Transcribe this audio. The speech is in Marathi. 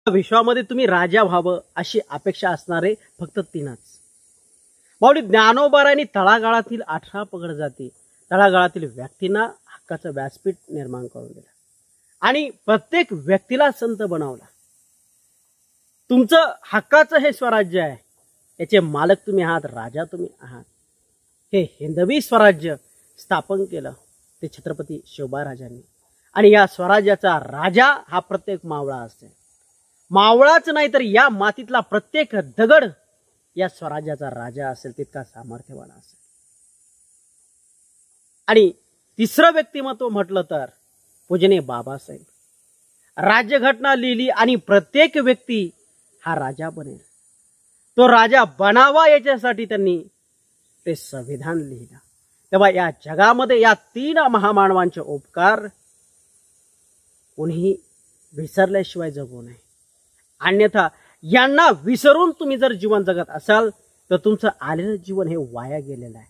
विश्वामध्ये तुम्ही राजा व्हावं अशी अपेक्षा असणारे फक्त तीनच. माऊली ज्ञानोबारांनी तळागाळातील 18 पगड जाती तळागाळातील व्यक्तींना हक्काचं व्यासपीठ निर्माण करून दिलं आणि प्रत्येक व्यक्तीला संत बनवला. तुमचं हक्काचं हे स्वराज्य आहे, याचे मालक तुम्ही आहात, राजा तुम्ही आहात. हे हिंदवी स्वराज्य स्थापन केलं ते छत्रपती शिवबाराजांनी आणि या स्वराज्याचा राजा हा प्रत्येक मावळा असेल. मावळाच नाही तर या मातीतला प्रत्येक दगड या स्वराज्याचा राजा असेल, तितका सामर्थ्यवान असेल. आणि तिसरं व्यक्तिमत्व म्हटलं तर पूजनीय बाबासाहेब. राज्यघटना लिहिली आणि प्रत्येक व्यक्ती हा राजा बनेल. तो राजा बनावा याच्यासाठी त्यांनी ते संविधान लिहिलं. तेव्हा या जगामध्ये या 3 महामानवांचे उपकार कोणीही विसरल्याशिवाय जगू नये. अन्यथा यांना विसरून तुम्ही जर जीवन जगत असाल तर तुमचं आलेलं जीवन हे वाया गेलेलं आहे.